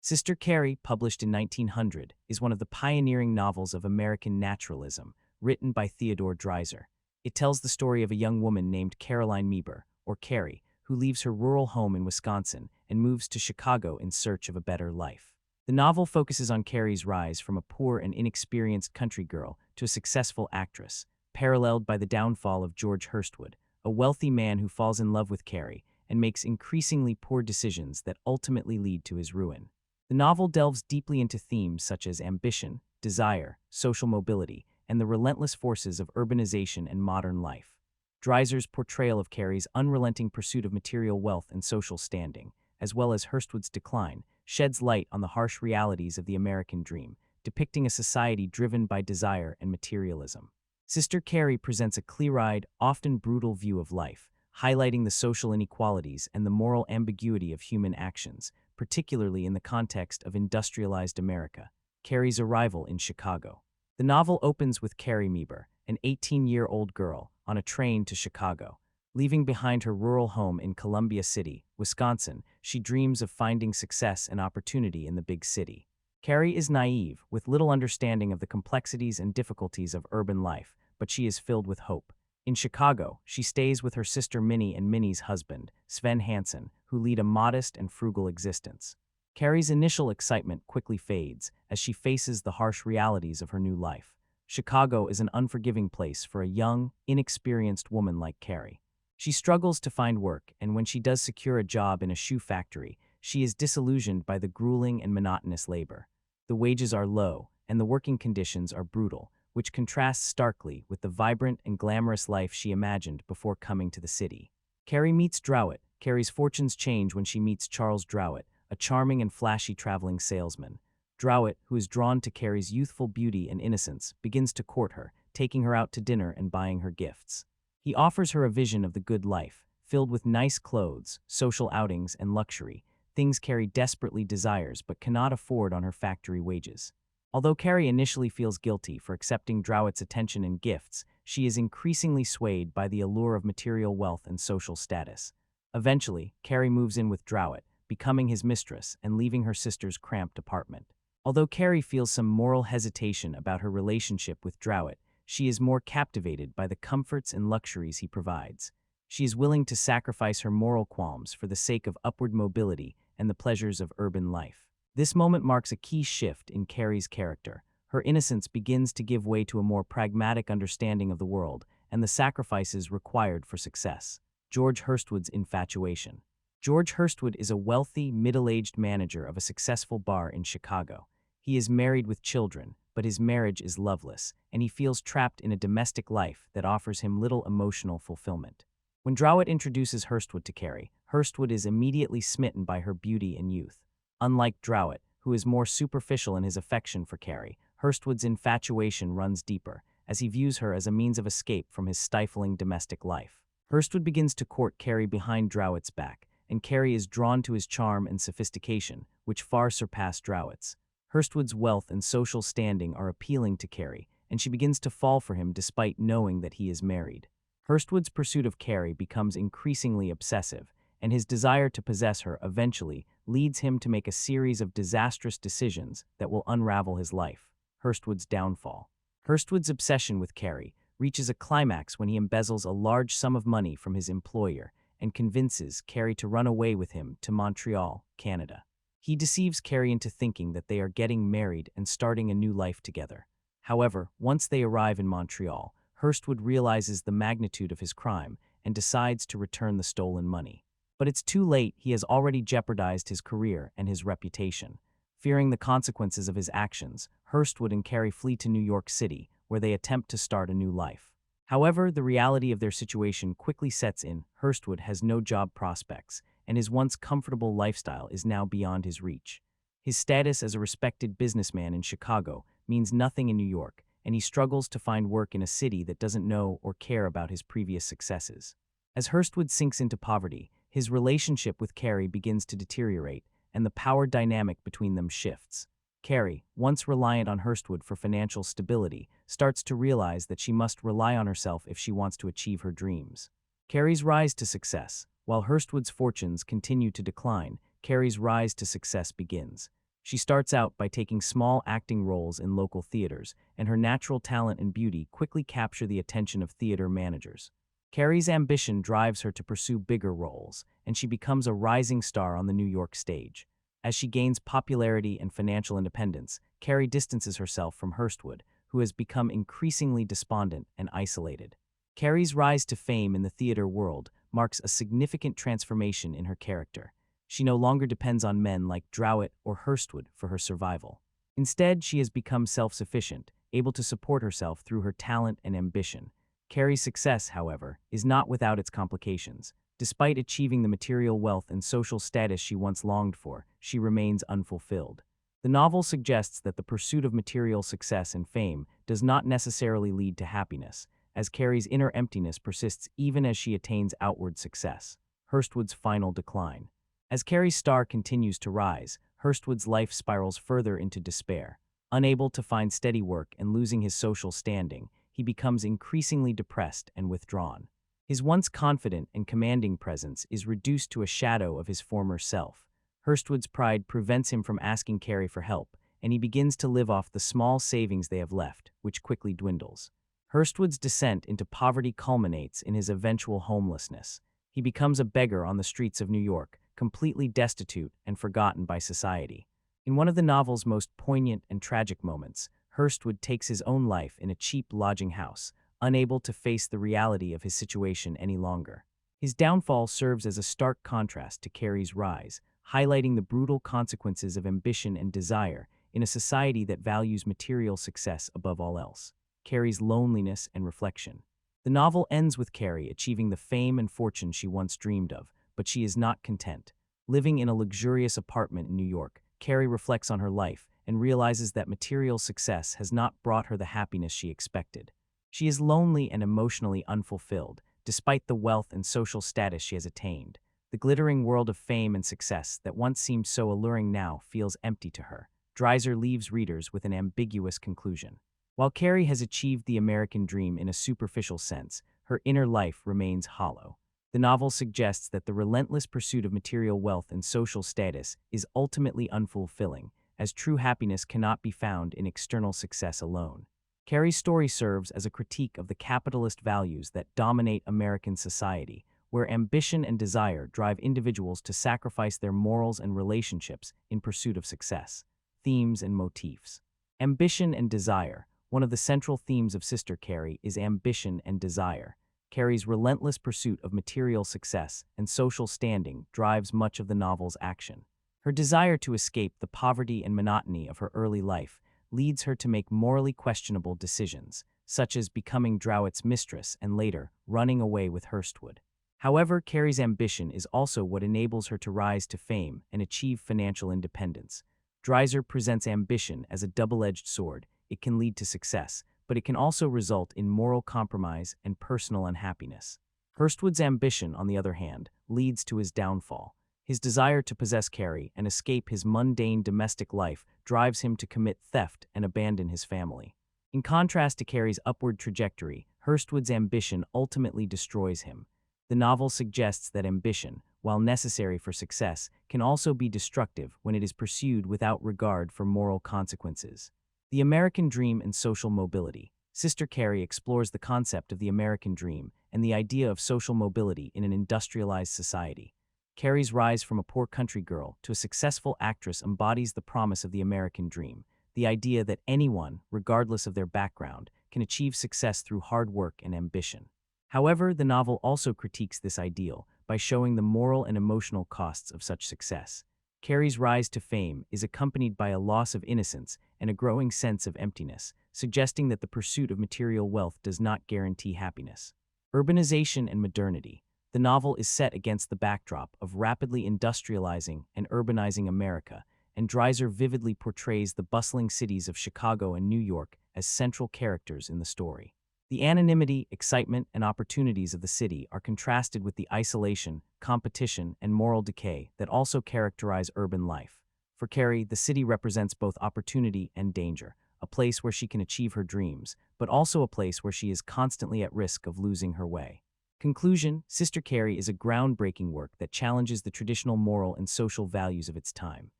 Sister Carrie, published in 1900, is one of the pioneering novels of American naturalism, written by Theodore Dreiser. It tells the story of a young woman named Caroline Meeber, or Carrie, who leaves her rural home in Wisconsin and moves to Chicago in search of a better life. The novel focuses on Carrie's rise from a poor and inexperienced country girl to a successful actress, paralleled by the downfall of George Hurstwood, a wealthy man who falls in love with Carrie and makes increasingly poor decisions that ultimately lead to his ruin. The novel delves deeply into themes such as ambition, desire, social mobility, and the relentless forces of urbanization and modern life. Dreiser's portrayal of Carrie's unrelenting pursuit of material wealth and social standing, as well as Hurstwood's decline, sheds light on the harsh realities of the American dream, depicting a society driven by desire and materialism. Sister Carrie presents a clear-eyed, often brutal view of life, highlighting the social inequalities and the moral ambiguity of human actions, particularly in the context of industrialized America. Carrie's arrival in Chicago. The novel opens with Carrie Meeber, an 18-year-old girl, on a train to Chicago. Leaving behind her rural home in Columbia City, Wisconsin, she dreams of finding success and opportunity in the big city. Carrie is naive, with little understanding of the complexities and difficulties of urban life, but she is filled with hope. In Chicago, she stays with her sister Minnie and Minnie's husband, Sven Hansen, who lead a modest and frugal existence. Carrie's initial excitement quickly fades as she faces the harsh realities of her new life. Chicago is an unforgiving place for a young, inexperienced woman like Carrie. She struggles to find work, and when she does secure a job in a shoe factory, she is disillusioned by the grueling and monotonous labor. The wages are low, and the working conditions are brutal, which contrasts starkly with the vibrant and glamorous life she imagined before coming to the city. Carrie meets Drouet. Carrie's fortunes change when she meets Charles Drouet, a charming and flashy traveling salesman. Drouet, who is drawn to Carrie's youthful beauty and innocence, begins to court her, taking her out to dinner and buying her gifts. He offers her a vision of the good life, filled with nice clothes, social outings, and luxury, things Carrie desperately desires but cannot afford on her factory wages. Although Carrie initially feels guilty for accepting Drouet's attention and gifts, she is increasingly swayed by the allure of material wealth and social status. Eventually, Carrie moves in with Drouet, becoming his mistress and leaving her sister's cramped apartment. Although Carrie feels some moral hesitation about her relationship with Drouet, she is more captivated by the comforts and luxuries he provides. She is willing to sacrifice her moral qualms for the sake of upward mobility and the pleasures of urban life. This moment marks a key shift in Carrie's character. Her innocence begins to give way to a more pragmatic understanding of the world and the sacrifices required for success. George Hurstwood's infatuation. George Hurstwood is a wealthy, middle-aged manager of a successful bar in Chicago. He is married with children, but his marriage is loveless, and he feels trapped in a domestic life that offers him little emotional fulfillment. When Drouet introduces Hurstwood to Carrie, Hurstwood is immediately smitten by her beauty and youth. Unlike Drouet, who is more superficial in his affection for Carrie, Hurstwood's infatuation runs deeper, as he views her as a means of escape from his stifling domestic life. Hurstwood begins to court Carrie behind Drouet's back, and Carrie is drawn to his charm and sophistication, which far surpass Drouet's. Hurstwood's wealth and social standing are appealing to Carrie, and she begins to fall for him despite knowing that he is married. Hurstwood's pursuit of Carrie becomes increasingly obsessive, and his desire to possess her eventually leads him to make a series of disastrous decisions that will unravel his life. Hurstwood's downfall. Hurstwood's obsession with Carrie reaches a climax when he embezzles a large sum of money from his employer and convinces Carrie to run away with him to Montreal, Canada. He deceives Carrie into thinking that they are getting married and starting a new life together. However, once they arrive in Montreal, Hurstwood realizes the magnitude of his crime and decides to return the stolen money. But it's too late. He has already jeopardized his career and his reputation. Fearing the consequences of his actions, Hurstwood and Carrie flee to New York City, where they attempt to start a new life. However, the reality of their situation quickly sets in. Hurstwood has no job prospects, and his once comfortable lifestyle is now beyond his reach. His status as a respected businessman in Chicago means nothing in New York, and he struggles to find work in a city that doesn't know or care about his previous successes. As Hurstwood sinks into poverty, his relationship with Carrie begins to deteriorate, and the power dynamic between them shifts. Carrie, once reliant on Hurstwood for financial stability, starts to realize that she must rely on herself if she wants to achieve her dreams. Carrie's rise to success. While Hurstwood's fortunes continue to decline, Carrie's rise to success begins. She starts out by taking small acting roles in local theaters, and her natural talent and beauty quickly capture the attention of theater managers. Carrie's ambition drives her to pursue bigger roles, and she becomes a rising star on the New York stage. As she gains popularity and financial independence, Carrie distances herself from Hurstwood, who has become increasingly despondent and isolated. Carrie's rise to fame in the theater world marks a significant transformation in her character. She no longer depends on men like Drowett or Hurstwood for her survival. Instead, she has become self-sufficient, able to support herself through her talent and ambition. Carrie's success, however, is not without its complications. Despite achieving the material wealth and social status she once longed for, she remains unfulfilled. The novel suggests that the pursuit of material success and fame does not necessarily lead to happiness, as Carrie's inner emptiness persists even as she attains outward success. Hurstwood's final decline. As Carrie's star continues to rise, Hurstwood's life spirals further into despair. Unable to find steady work and losing his social standing, he becomes increasingly depressed and withdrawn. His once confident and commanding presence is reduced to a shadow of his former self. Hurstwood's pride prevents him from asking Carrie for help, and he begins to live off the small savings they have left, which quickly dwindles. Hurstwood's descent into poverty culminates in his eventual homelessness. He becomes a beggar on the streets of New York, completely destitute and forgotten by society. In one of the novel's most poignant and tragic moments, Hurstwood takes his own life in a cheap lodging house, unable to face the reality of his situation any longer. His downfall serves as a stark contrast to Carrie's rise, highlighting the brutal consequences of ambition and desire in a society that values material success above all else. Carrie's loneliness and reflection. The novel ends with Carrie achieving the fame and fortune she once dreamed of, but she is not content. Living in a luxurious apartment in New York, Carrie reflects on her life and realizes that material success has not brought her the happiness she expected. She is lonely and emotionally unfulfilled, despite the wealth and social status she has attained. The glittering world of fame and success that once seemed so alluring now feels empty to her. Dreiser leaves readers with an ambiguous conclusion. While Carrie has achieved the American dream in a superficial sense, her inner life remains hollow. The novel suggests that the relentless pursuit of material wealth and social status is ultimately unfulfilling, as true happiness cannot be found in external success alone. Carrie's story serves as a critique of the capitalist values that dominate American society, where ambition and desire drive individuals to sacrifice their morals and relationships in pursuit of success. Themes and motifs. Ambition and desire. One of the central themes of Sister Carrie is ambition and desire. Carrie's relentless pursuit of material success and social standing drives much of the novel's action. Her desire to escape the poverty and monotony of her early life leads her to make morally questionable decisions, such as becoming Drowett's mistress and later running away with Hurstwood. However, Carrie's ambition is also what enables her to rise to fame and achieve financial independence. Dreiser presents ambition as a double-edged sword. It can lead to success, but it can also result in moral compromise and personal unhappiness. Hurstwood's ambition, on the other hand, leads to his downfall. His desire to possess Carrie and escape his mundane domestic life drives him to commit theft and abandon his family. In contrast to Carrie's upward trajectory, Hurstwood's ambition ultimately destroys him. The novel suggests that ambition, while necessary for success, can also be destructive when it is pursued without regard for moral consequences. The American Dream and Social Mobility. Sister Carrie explores the concept of the American dream and the idea of social mobility in an industrialized society. Carrie's rise from a poor country girl to a successful actress embodies the promise of the American dream, the idea that anyone, regardless of their background, can achieve success through hard work and ambition. However, the novel also critiques this ideal by showing the moral and emotional costs of such success. Carrie's rise to fame is accompanied by a loss of innocence and a growing sense of emptiness, suggesting that the pursuit of material wealth does not guarantee happiness. Urbanization and modernity. The novel is set against the backdrop of rapidly industrializing and urbanizing America, and Dreiser vividly portrays the bustling cities of Chicago and New York as central characters in the story. The anonymity, excitement, and opportunities of the city are contrasted with the isolation, competition, and moral decay that also characterize urban life. For Carrie, the city represents both opportunity and danger, a place where she can achieve her dreams, but also a place where she is constantly at risk of losing her way. Conclusion: Sister Carrie is a groundbreaking work that challenges the traditional moral and social values of its time.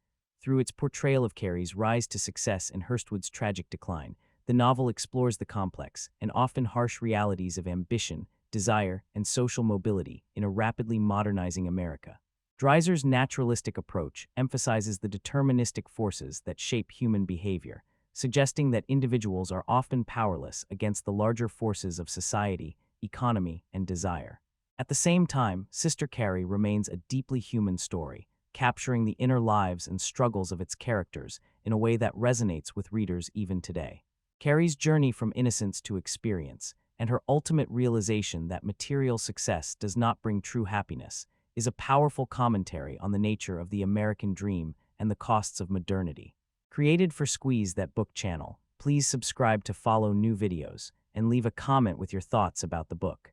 Through its portrayal of Carrie's rise to success and Hurstwood's tragic decline, the novel explores the complex and often harsh realities of ambition, desire, and social mobility in a rapidly modernizing America. Dreiser's naturalistic approach emphasizes the deterministic forces that shape human behavior, suggesting that individuals are often powerless against the larger forces of society, economy, and desire. At the same time, Sister Carrie remains a deeply human story, capturing the inner lives and struggles of its characters in a way that resonates with readers even today. Carrie's journey from innocence to experience, and her ultimate realization that material success does not bring true happiness, is a powerful commentary on the nature of the American dream and the costs of modernity. Created for Squeeze That Book channel, please subscribe to follow new videos and leave a comment with your thoughts about the book.